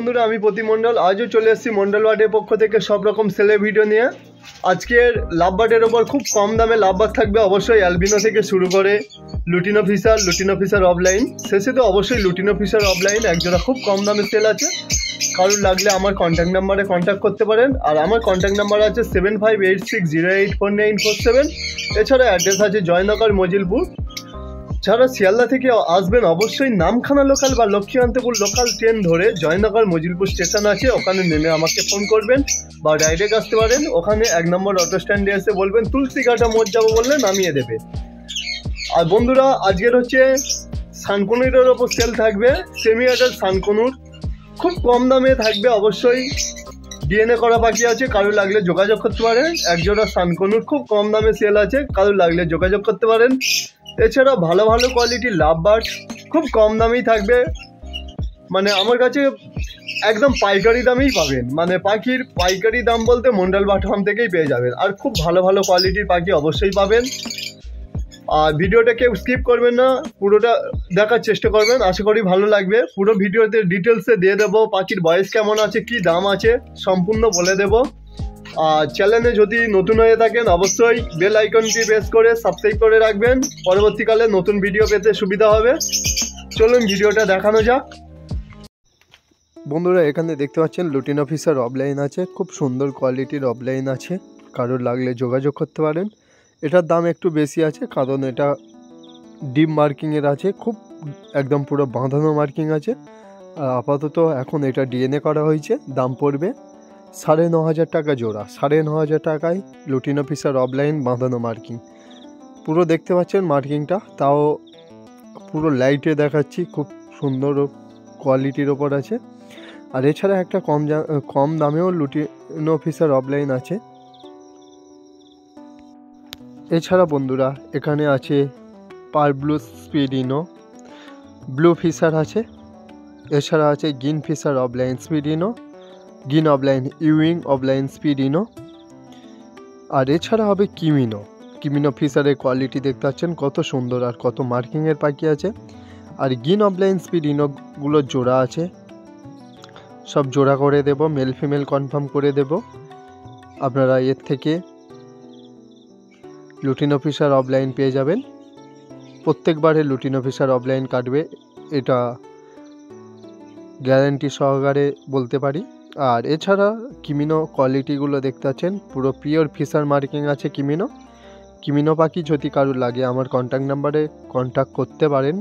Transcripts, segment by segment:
বন্ধুরা, আমি প্রতি মণ্ডল আজও চলে এসেছি মণ্ডল বার্ডের পক্ষ থেকে সব রকম সেলের ভিডিও নিয়ে। আজকের লাভ বার্ডের ওপর খুব কম দামে লাভ বার্ড থাকবে। অবশ্যই অ্যালবিনো থেকে শুরু করে লুটিনো ফিশার অফলাইন, শেষে তো অবশ্যই লুটিনো ফিশার অফলাইন একজোড়া খুব কম দামে সেল আছে। কারোর লাগলে আমার কন্ট্যাক্ট নাম্বারে কন্ট্যাক্ট করতে পারেন। আর আমার কন্ট্যাক্ট নাম্বার আছে 7586084947। এছাড়া অ্যাড্রেস আছে জয়নগর মজিলপুর। যারা শিয়ালদা থেকে আসবেন অবশ্যই নামখানা লোকাল বা লক্ষ্মীকান্তপুর লোকাল ট্রেন ধরে জয়নগর মজিলপুর স্টেশন আছে, ওখানে নেমে আমাকে ফোন করবেন বা ডাইরেক্ট আসতে পারেন। ওখানে 1 নম্বর অটো স্ট্যান্ডে এসে বলবেন তুলসীঘাটা মোড় যাবো, বললে নামিয়ে দেবে। আর বন্ধুরা, আজকের হচ্ছে সানকনুরের ওপর সেল থাকবে। সেমি অ্যাডাল্ট সানকনুর খুব কম দামে থাকবে। অবশ্যই ডিএনএ করা বাকি আছে, কারোর লাগলে যোগাযোগ করতে পারেন। একজোড়া সানকনুর খুব কম দামে সেল আছে, কারোর লাগলে যোগাযোগ করতে পারেন। এছাড়া ভালো ভালো কোয়ালিটির লাভ বার্ড খুব কম দামেই থাকবে। মানে আমার কাছে একদম পাইকারি দামেই পাবেন। মানে পাখির পাইকারি দাম বলতে মন্ডল বার্ড ফার্ম থেকেই পেয়ে যাবেন। আর খুব ভালো ভালো কোয়ালিটির পাখি অবশ্যই পাবেন। আর ভিডিওটা কেউ স্কিপ করবেন না, পুরোটা দেখার চেষ্টা করবেন, আশা করি ভালো লাগবে। পুরো ভিডিওতে ডিটেলসে দিয়ে দেবো, পাখির বয়স কেমন আছে, কি দাম আছে সম্পূর্ণ বলে দেবো। আর চ্যানেলে যদি নতুন হয়ে থাকেন অবশ্যই বেল আইকনটি প্রেস করে সাবস্ক্রাইব করে রাখবেন, পরবর্তীকালে নতুন ভিডিও পেতে সুবিধা হবে। চলুন ভিডিওটা দেখানো যাক। বন্ধুরা, এখানে দেখতে পাচ্ছেন লুটিনো ফিশার অফলাইন আছে, খুব সুন্দর কোয়ালিটির অফলাইন আছে, কারোর লাগলে যোগাযোগ করতে পারেন। এটার দাম একটু বেশি আছে কারণ এটা ডিপ মার্কিংয়ের আছে, খুব একদম পুরো বাঁধানো মার্কিং আছে। আর আপাতত এখন এটা ডিএনএ করা হয়েছে। দাম পড়বে 9,500 টাকা জোড়া। 9,500 টাকায় লুটিনো ফিশার অফলাইন বাঁধানো মার্কিং। পুরো দেখতে পাচ্ছেন মার্কিংটা, তাও পুরো লাইটে দেখাচ্ছি, খুব সুন্দর কোয়ালিটির ওপর আছে। আর এছাড়া একটা কম দামেও লুটিনো ফিশার অফলাইন আছে। এছাড়া বন্ধুরা, এখানে আছে পার ব্লু স্পিডিনো, ব্লু ফিশার আছে। এছাড়া আছে গ্রিন ফিশার অফলাইন স্পিডিনো, গ্রিন অফলাইন ইউইং অফলাইন স্পিডিনো। আর এছাড়া হবে কিমিনো ফিশারের কোয়ালিটি দেখতে পাচ্ছেন কত সুন্দর আর কত মার্কিংয়ের পাখি আছে। আর গ্রিন অফলাইন স্পিডিনোগুলো জোড়া আছে, সব জোড়া করে দেব, মেল ফিমেল কনফার্ম করে দেব। আপনারা এর থেকে লুটিনো ফিশার অফলাইন পেয়ে যাবেন। প্রত্যেকবারে লুটিনো ফিশার অফলাইন কাটবে, এটা গ্যারান্টি সহকারে বলতে পারি। আর এছাড়া কিমিনো কোয়ালিটিগুলো দেখতে পাচ্ছেন পুরো পিওর ফিশার মার্কিং আছে। কিমিনো পাখি যদি কারোর লাগে আমার কন্ট্যাক্ট নাম্বারে কন্ট্যাক্ট করতে পারেন,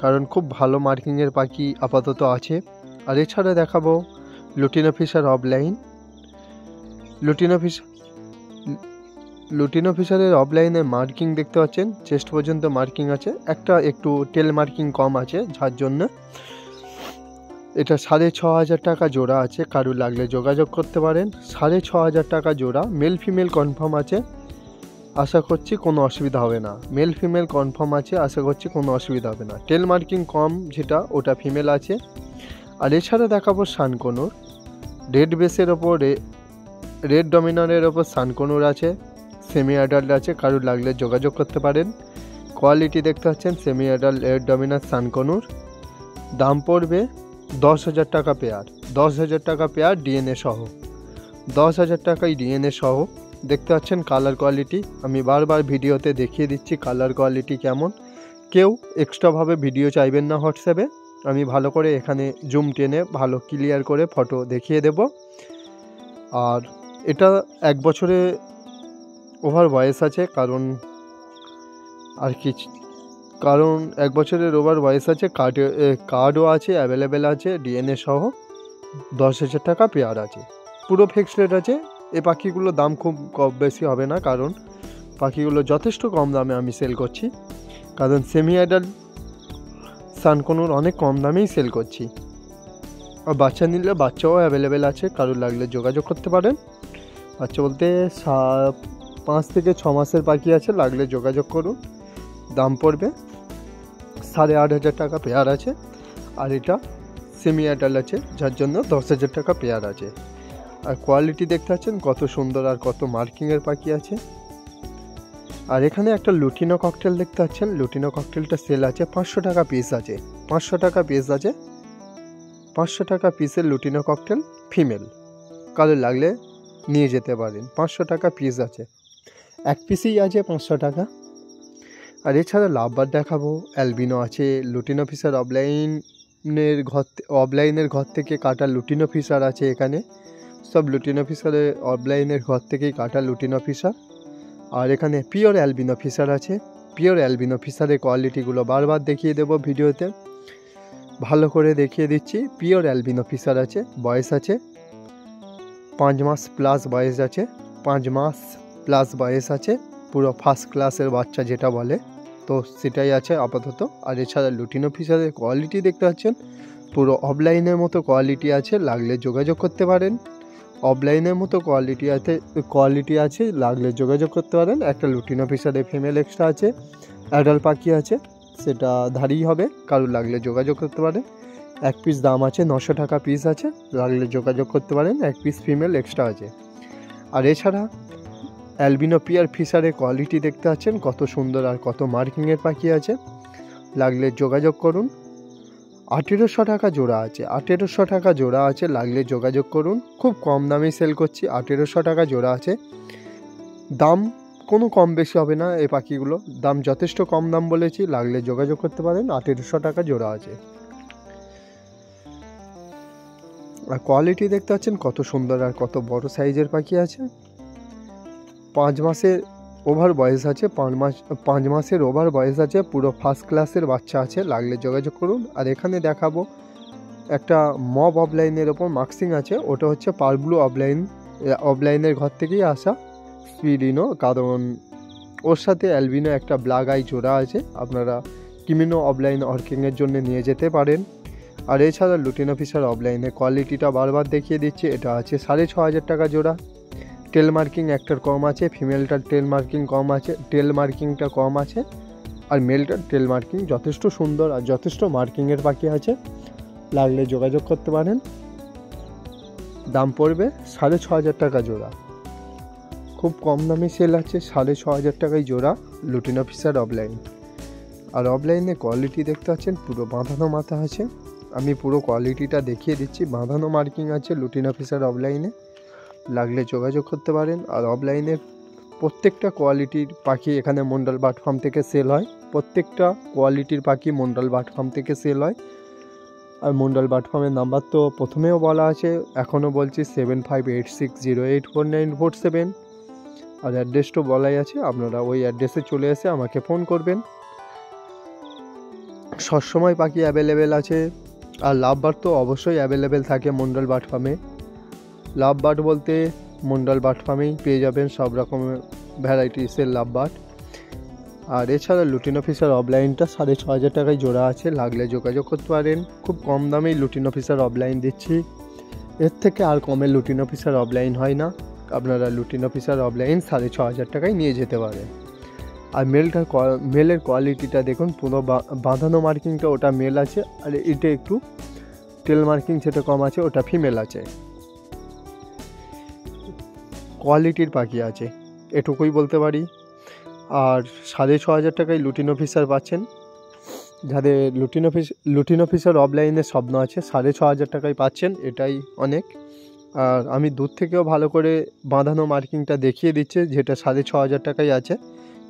কারণ খুব ভালো মার্কিংয়ের পাখি আপাতত আছে। আর এছাড়া দেখাবো লুটিনো ফিশার অফলাইন। লুটিনো ফিশারের অফলাইনে মার্কিং দেখতে পাচ্ছেন চেস্ট পর্যন্ত মার্কিং আছে, একটা একটু টেল মার্কিং কম আছে, যার জন্য এটা 6,500 টাকা জোড়া আছে। কারোর লাগলে যোগাযোগ করতে পারেন। 6,500 টাকা জোড়া, মেল ফিমেল কনফার্ম আছে, আশা করছি কোনো অসুবিধা হবে না। মেল ফিমেল কনফার্ম আছে, আশা করছি কোনো অসুবিধা হবে না। টেল মার্কিং কম যেটা, ওটা ফিমেল আছে। আর এছাড়া দেখাবো সানকনুর, রেড বেসের ওপর রেড ডমিনারের ওপর সানকনুর আছে, সেমি অ্যাডাল্ট আছে, কারোর লাগলে যোগাযোগ করতে পারেন। কোয়ালিটি দেখতে পাচ্ছেন সেমি অ্যাডাল্ট রেড ডমিনার সানকনুর। দাম পড়বে 10,000 টাকা পেয়ার। 10,000 টাকা পেয়ার ডিএনএ সহ, 10,000 টাকায় ডিএনএ সহ। দেখতে পাচ্ছেন কালার কোয়ালিটি, আমি বারবার ভিডিওতে দেখিয়ে দিচ্ছি কালার কোয়ালিটি কেমন। কেউ এক্সট্রাভাবে ভিডিও চাইবেন না হোয়াটসঅ্যাপে, আমি ভালো করে এখানে জুম টেনে ভালো ক্লিয়ার করে ফটো দেখিয়ে দেব। আর এটা 1 বছরে ওভার বয়স আছে, কারণ 1 বছরের ওভার বয়স আছে। কার্ডও আছে, অ্যাভেলেবেল আছে ডিএনএ সহ। 10,000 টাকা পেয়ার আছে, পুরো ফিক্সড রেট আছে। এই পাখিগুলো দাম খুব কম বেশি হবে না, কারণ পাখিগুলো যথেষ্ট কম দামে আমি সেল করছি। কারণ সেমি অ্যাডাল্ট সানকনুর অনেক কম দামেই সেল করছি। আর বাচ্চা নিলে বাচ্চাও অ্যাভেলেবেল আছে, কারোর লাগলে যোগাযোগ করতে পারেন। বাচ্চা বলতে 5 থেকে 6 মাসের পাখি আছে, লাগলে যোগাযোগ করুন। দাম পড়বে 8,500 টাকা পেয়ার আছে। আর এটা সেমি অ্যাডাল্ট আছে, যার জন্য 10,000 টাকা পেয়ার আছে। আর কোয়ালিটি দেখতে পাচ্ছেন কত সুন্দর আর কত মার্কিংয়ের পাখি আছে। আর এখানে একটা লুটিনো ককটেল দেখতে পাচ্ছেন, লুটিনো ককটেলটা সেল আছে 500 টাকা পিস আছে, 500 টাকা পিস আছে। 500 টাকা পিসের লুটিনো ককটেল ফিমেল, কারো লাগলে নিয়ে যেতে পারেন। 500 টাকা পিস আছে, এক পিসেই আছে 500 টাকা। আর এছাড়া লাভবার দেখাবো, অ্যালবিনো আছে, লুটিনো ফিশার অফলাইনের ঘর থেকে কাটা লুটিনো ফিশার আছে এখানে। সব লুটিনো ফিশারের অফলাইনের ঘর থেকেই কাটা লুটিনো ফিশার। আর এখানে পিওর অ্যালবিনো ফিশার আছে। পিওর অ্যালবিনো ফিশারের কোয়ালিটিগুলো বারবার দেখিয়ে দেবো ভিডিওতে, ভালো করে দেখিয়ে দিচ্ছি। পিওর অ্যালবিনো ফিশার আছে, বয়স আছে 5 মাস প্লাস বয়স আছে, 5 মাস প্লাস বয়স আছে, পুরো ফার্স্ট ক্লাসের বাচ্চা যেটা বলে, তো সেটাই আছে আপাতত। আর এছাড়া লুটিনো ফিশারের কোয়ালিটি দেখতে পাচ্ছেন, পুরো অফলাইনের মতো কোয়ালিটি আছে, লাগলে যোগাযোগ করতে পারেন। অফলাইনের মতো কোয়ালিটি আছে, লাগলে যোগাযোগ করতে পারেন। একটা লুটিনো ফিশারের ফিমেল এক্সট্রা আছে, অ্যাডাল্ট পাখি আছে, সেটা ধারেই হবে, কারোর লাগলে যোগাযোগ করতে পারেন। এক পিস দাম আছে 900 টাকা পিস আছে, লাগলে যোগাযোগ করতে পারেন। এক পিস ফিমেল এক্সট্রা আছে। আর এছাড়া অ্যালবিনো পিয়ার ফিশারের কোয়ালিটি দেখতে পাচ্ছেন, কত সুন্দর আর কত মার্কিংয়ের পাখি আছে, লাগলে যোগাযোগ করুন। 1800 টাকা জোড়া আছে, 1800 টাকা জোড়া আছে, লাগলে যোগাযোগ করুন। খুব কম দামেই সেল করছি, 1800 টাকা জোড়া আছে। দাম কোনো কম বেশি হবে না, এই পাখিগুলো দাম যথেষ্ট কম দাম বলেছি, লাগলে যোগাযোগ করতে পারেন। 1800 টাকা জোড়া আছে। আর কোয়ালিটি দেখতে পাচ্ছেন কত সুন্দর আর কত বড় সাইজের পাখি আছে। 5 মাসের ওভার বয়স আছে, 5 মাসের ওভার বয়স আছে, পুরো ফার্স্ট ক্লাসের বাচ্চা আছে, লাগলে যোগাযোগ করুন। আর এখানে দেখাবো একটা মব অফলাইনের ওপর মার্কসিং আছে, ওটা হচ্ছে পারব্লু অফলাইনের ঘর থেকেই আসা স্পিডিনো, কারণ ওর সাথে অ্যালবিনো একটা ব্ল্যাক আই জোড়া আছে, আপনারা কিমিনো অফলাইন অর্কিংয়ের জন্য নিয়ে যেতে পারেন। আর এছাড়া লুটিনো ফিশার অফলাইনের কোয়ালিটিটা বারবার দেখিয়ে দিচ্ছি, এটা আছে 6500 টাকা জোড়া। টেল মার্কিং একটার কম আছে, ফিমেলটার টেল মার্কিং কম আছে, টেল মার্কিংটা কম আছে। আর মেলটার টেল মার্কিং যথেষ্ট সুন্দর আর যথেষ্ট মার্কিংয়ের পাখি আছে, লাগলে যোগাযোগ করতে পারেন। দাম পড়বে 6500 টাকা জোড়া, খুব কম দামে সেল আছে, 6500 টাকায় জোড়া লুটিনো ফিশার অফলাইন। আর অফলাইনে কোয়ালিটি দেখতে পাচ্ছেন, পুরো বাঁধানো মাথা আছে, আমি পুরো কোয়ালিটিটা দেখিয়ে দিচ্ছি। বাঁধানো মার্কিং আছে লুটিনো ফিশার অফলাইনে, লাগলে যোগাযোগ করতে পারেন। আর অফলাইনের প্রত্যেকটা কোয়ালিটির পাখি এখানে মন্ডল বার্ড ফার্ম থেকে সেল হয়, প্রত্যেকটা কোয়ালিটির পাখি মন্ডল বার্ড ফার্ম থেকে সেল হয়। আর মন্ডল বার্ড ফার্মের নাম্বার তো প্রথমেও বলা আছে, এখনও বলছি 7586084947। আর অ্যাড্রেসটাও বলাই আছে, আপনারা ওই অ্যাড্রেসে চলে এসে আমাকে ফোন করবেন। সবসময় পাখি অ্যাভেলেবেল আছে। আর লাভ বার্ড তো অবশ্যই অ্যাভেলেবেল থাকে মন্ডল বার্ড ফার্মে। লাভ বার্ড বলতে মন্ডল বার্ড ফার্মেই পেয়ে যাবেন সব রকমের ভ্যারাইটিসের লাভ বার্ড। আর এছাড়া লুটিনো ফিশার অফলাইনটা 6500 টাকায় জোড়া আছে, লাগলে যোগাযোগ করতে পারেন। খুব কম দামেই লুটিনো ফিশার অফলাইন দিচ্ছি, এর থেকে আর কমে লুটিনো ফিশার অফলাইন হয় না। আপনারা লুটিনো ফিশার অফলাইন 6500 টাকায় নিয়ে যেতে পারেন। আর মেলের কোয়ালিটিটা দেখুন, পুরো বাঁধানো মার্কিংটা ওটা মেল আছে, আর এটা একটু টেল মার্কিং যেটা কম আছে ওটা ফিমেল আছে। কোয়ালিটির পাখি আছে, এটুকুই বলতে পারি। আর 6500 টাকায় লুটিনো ফিশার পাচ্ছেন। যাদের লুটিনো ফিশার অফলাইনের স্বপ্ন আছে, 6500 টাকায় পাচ্ছেন, এটাই অনেক। আর আমি দূর থেকেও ভালো করে বাঁধানো মার্কিংটা দেখিয়ে দিচ্ছি, যেটা 6500 টাকায় আছে,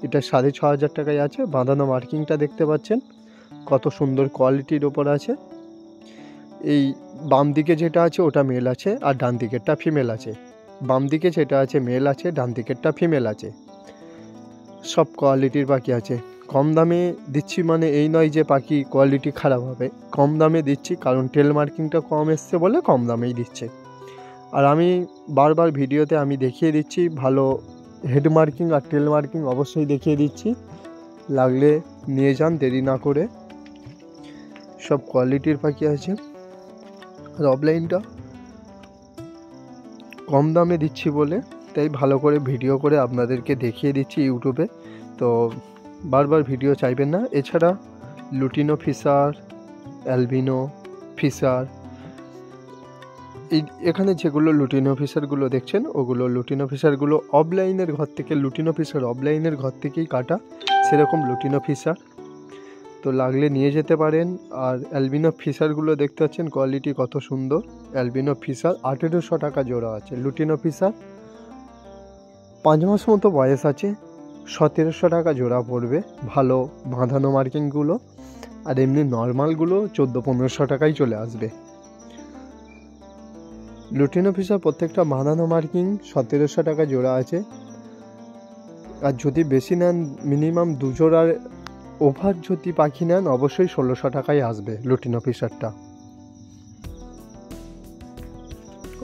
এটা 6500 টাকায় আছে। বাঁধানো মার্কিংটা দেখতে পাচ্ছেন কত সুন্দর কোয়ালিটির ওপর আছে। এই বাম দিকে যেটা আছে ওটা মেল আছে, আর ডান দিকেরটা ফিমেল আছে। বাম দিকে যেটা আছে মেল আছে, ডান দিকেরটা ফিমেল আছে। সব কোয়ালিটির পাখি আছে। কম দামে দিচ্ছি মানে এই নয় যে পাখি কোয়ালিটি খারাপ হবে, কম দামে দিচ্ছি কারণ টেল মার্কিংটা কম এসছে বলে কম দামেই দিচ্ছে। আর আমি বারবার ভিডিওতে আমি দেখিয়ে দিচ্ছি, ভালো হেড মার্কিং আর টেল মার্কিং অবশ্যই দেখিয়ে দিচ্ছি, লাগলে নিয়ে যান দেরি না করে। সব কোয়ালিটির পাখি আছে। আর অফলাইনটা কম দামে দিচ্ছি বলে তাই ভালো করে ভিডিও করে আপনাদেরকে দেখিয়ে দিচ্ছি ইউটিউবে, তো বারবার ভিডিও চাইবেন না। এছাড়া লুটিনো ফিশার, অ্যালবিনো ফিশার, এখানে যেগুলো লুটিনো ফিশারগুলো দেখছেন ওগুলো লুটিনো ফিশারগুলো অফলাইনের ঘর থেকে, লুটিনো ফিশার অফলাইনের ঘর থেকেই কাটা সেরকম লুটিনো ফিশার। তো লাগলে নিয়ে যেতে পারেন। আর অ্যালবিনো ফিশারগুলো দেখতে পাচ্ছেন কোয়ালিটি কত সুন্দর। অ্যালবিনো ফিশার 1800 টাকা জোড়া আছে। লুটিনো ফিশার 5 মাস মতো বয়স আছে, 1700 টাকা জোড়া পড়বে। ভালো বাঁধানো মার্কিংগুলো, আর এমনি নর্মালগুলো 1400-1500 টাকায় চলে আসবে। লুটিনো ফিশার প্রত্যেকটা বাঁধানো মার্কিং 1700 টাকা জোড়া আছে। আর যদি বেশি নেন, মিনিমাম 2 জোড়ার ওভার যদি পাখি নেন, অবশ্যই 1600 টাকায় আসবে লুটিনো ফিশারটা।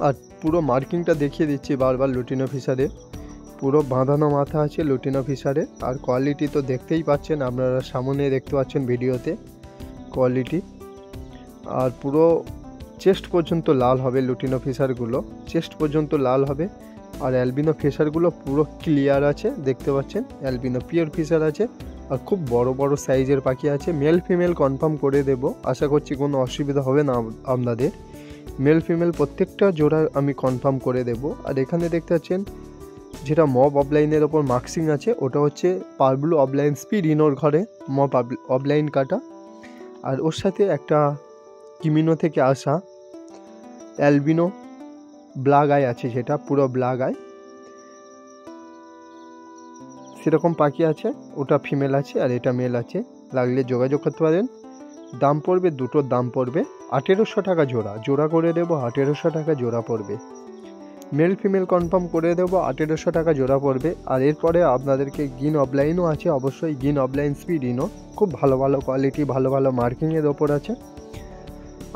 আর পুরো মার্কিংটা দেখিয়ে দিচ্ছি বারবার। লুটিনো ফিশারে পুরো বাঁধানো মাথা আছে লুটিনো ফিশারে। আর কোয়ালিটি তো দেখতেই পাচ্ছেন আপনারা, সামনে দেখতে পাচ্ছেন ভিডিওতে কোয়ালিটি। আর পুরো চেস্ট পর্যন্ত লাল হবে লুটিনো ফিশারগুলো, চেস্ট পর্যন্ত লাল হবে। আর অ্যালবিনো ফিশারগুলো পুরো ক্লিয়ার আছে, দেখতে পাচ্ছেন। অ্যালবিনো পিওর ফিশার আছে, আর খুব বড় বড় সাইজের পাখি আছে। মেল ফিমেল কনফার্ম করে দেব, আশা করছি কোনো অসুবিধা হবে না আপনাদের। মেল ফিমেল প্রত্যেকটা জোড়া আমি কনফার্ম করে দেব। আর এখানে দেখতে পাচ্ছেন যেটা মব অফলাইনের ওপর মার্কসিং আছে, ওটা হচ্ছে পারব্লু অফলাইন স্পিড ইনোর ঘরে মব অফলাইন কাটা। আর ওর সাথে একটা কিমিনো থেকে আসা অ্যালবিনো ব্ল্যাক আই আছে, যেটা পুরো ব্ল্যাক আই সেরকম পাখি আছে। ওটা ফিমেল আছে আর এটা মেল আছে, লাগলে যোগাযোগ করতে পারেন। দাম পড়বে, দুটোর দাম পড়বে 1800 টাকা জোড়া। জোড়া করে দেবো 1800 টাকা জোড়া পড়বে। মেল ফিমেল কনফার্ম করে দেবো 1800 টাকা জোড়া পড়বে। আর এরপরে আপনাদেরকে গিন অফলাইনও আছে, অবশ্যই গিন অফলাইন স্পিড ইনো, খুব ভালো ভালো কোয়ালিটি, ভালো ভালো মার্কিংয়ের ওপর আছে।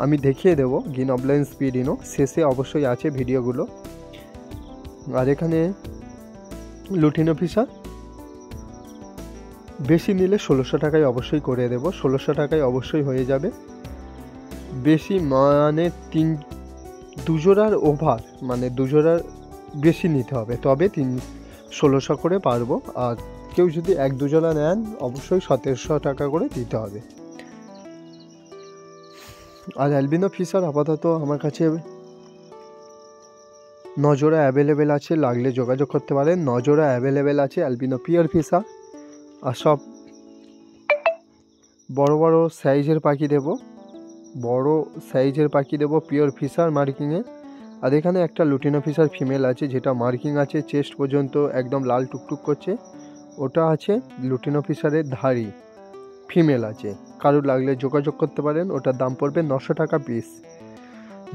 আমি দেখিয়ে দেবো গিন অফলাইন স্পিড ইনো, শেষে অবশ্যই আছে ভিডিওগুলো। আর এখানে লুটিনো ফিশার বেশি নিলে 1600 টাকায় অবশ্যই করে দেবো, 1600 টাকায় অবশ্যই হয়ে যাবে। বেশি মানে 2 জোড়ার ওভার, মানে 2 জোড়ার বেশি নিতে হবে, তবে 1600 করে পারবো। আর কেউ যদি 1-2 জোড়া নেন, অবশ্যই 1700 টাকা করে দিতে হবে। আর অ্যালবিনো ফিশার আপাতত আমার কাছে 9 জোড়া অ্যাভেলেবেল আছে, লাগলে যোগাযোগ করতে পারেন। 9 জোড়া অ্যাভেলেবেল আছে অ্যালবিনো পিওর ফিশার। আর সব বড় বড় সাইজের পাখি দেব, বড় সাইজের পাখি দেব পিওর ফিশার মার্কিংয়ে। আর এখানে একটা লুটিনো ফিশার ফিমেল আছে, যেটা মার্কিং আছে চেস্ট পর্যন্ত একদম লাল টুকটুক করছে, ওটা আছে লুটিনো ফিশারের ধাড়ি, ফিমেল আছে। কারো লাগলে যোগাযোগ করতে পারেন। ওটার দাম পড়বে 900 টাকা পিস।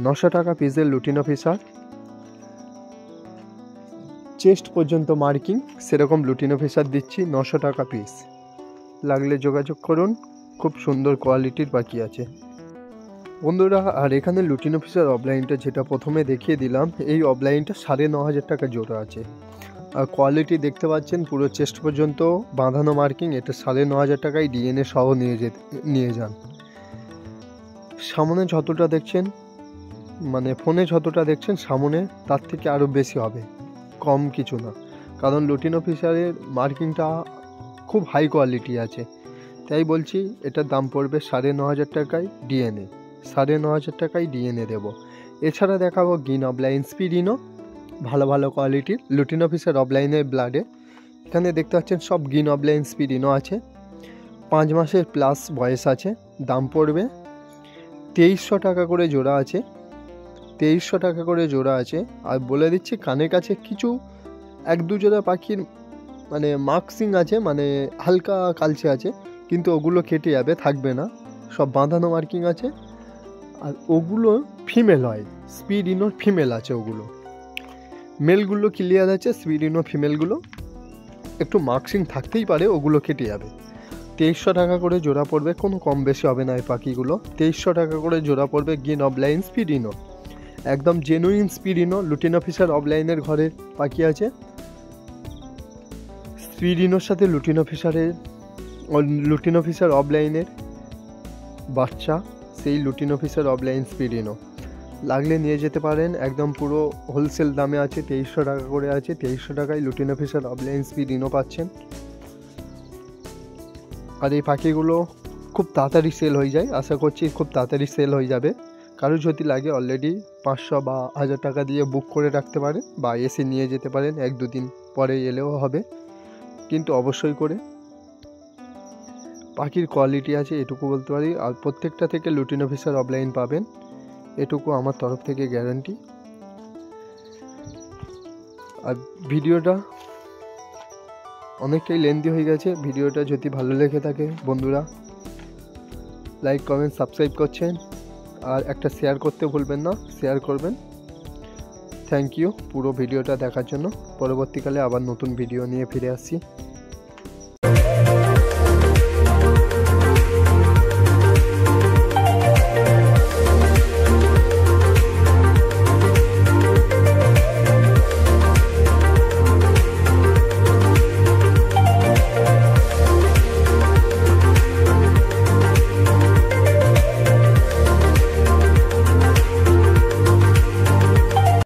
900 টাকা পিসের লুটিনো ফিশার, চেস্ট পর্যন্ত মার্কিং সেরকম লুটিনো ফিশার দিচ্ছি 900 টাকা পিস। লাগলে যোগাযোগ করুন, খুব সুন্দর কোয়ালিটির পাখি আছে বন্ধুরা। আর এখানে লুটিনো ফিশার অফলাইনটা যেটা প্রথমে দেখিয়ে দিলাম, এই অফলাইনটা 9500 টাকা জোড়া আছে। আর কোয়ালিটি দেখতে পাচ্ছেন, পুরো চেস্ট পর্যন্ত বাঁধানো মার্কিং। এটা 9500 টাকায় ডিএনএ সহ নিয়ে যান। সামনে যতটা দেখছেন, মানে ফোনে যতটা দেখছেন, সামনে তার থেকে আরও বেশি হবে, কম কিছু না। কারণ লুটিনো ফিশারের মার্কিংটা খুব হাই কোয়ালিটি আছে, তাই বলছি এটার দাম পড়বে 9500 টাকায় ডিএনএ। 9500 টাকায় ডিএনএ দেবো। এছাড়া দেখাবো গিন অফলাইন স্পিডিনো, ভালো ভালো কোয়ালিটির লুটিনো ফিশার অফলাইনের ব্লাডে। এখানে দেখতে পাচ্ছেন সব গিন অফলাইন স্পিডিনো আছে, 5 মাসের প্লাস বয়স আছে। দাম পড়বে 2300 টাকা করে জোড়া আছে, 2300 টাকা করে জোড়া আছে। আর বলে দিচ্ছি, কানের কাছে কিছু 1-2 জোড়া পাখির মানে মার্কসিং আছে, মানে হালকা কালচে আছে, কিন্তু ওগুলো কেটে যাবে, থাকবে না, সব বাঁধানো মার্কিং আছে। আর ওগুলো ফিমেল হয়, স্পিড ইনোর ফিমেল আছে ওগুলো। মেলগুলো ক্লিয়ার আছে, স্পিড ইনো ফিমেলগুলো একটু মার্কসিং থাকতেই পারে, ওগুলো কেটে যাবে। 2300 টাকা করে জোড়া পড়বে, কোনো কম বেশি হবে না এই পাখিগুলো। 2300 টাকা করে জোড়া পড়বে গিন অফলাইন স্পিড ইনো, একদম genuine split ino. Lutino Fischer অফলাইনের ঘরের পাখি আছে। স্পিড ইনোর সাথে লুটিনো ফিশার অফলাইনের বাচ্চা, সেই lutino Fischer opaline split ino. লাগলে নিয়ে যেতে পারেন, একদম পুরো হোলসেল দামে আছে, 2300 টাকা করে আছে। 2300 টাকায় lutino Fischer opaline split ino পাচ্ছেন। আর এই পাখিগুলো খুব তাড়াতাড়ি সেল হয়ে যায়, আশা করছি খুব তাড়াতাড়ি সেল হয়ে যাবে। কারো যদি লাগে অলরেডি 500 বা 1000 টাকা দিয়ে বুক করে রাখতে পারেন, বা এসে নিয়ে যেতে পারেন, 1-2 দিন পরে এলেও হবে, কিন্তু অবশ্যই করে পাখির কোয়ালিটি আছে এটুকু বলতে পারি। আর প্রত্যেকটা থেকে লুটিনো ফিশার অফলাইন পাবেন, এটুকু আমার তরফ থেকে গ্যারান্টি। আর ভিডিওটা অনেকটাই লেন্দি হয়ে গেছে। ভিডিওটা যদি ভালো লেগে থাকে বন্ধুরা লাইক কমেন্ট সাবস্ক্রাইব করছেন, আর একটা শেয়ার করতে ভুলবেন না, শেয়ার করবেন। থ্যাংক ইউ পুরো ভিডিওটা দেখার জন্য। পরবর্তীকালে আবার নতুন ভিডিও নিয়ে ফিরে আসছি।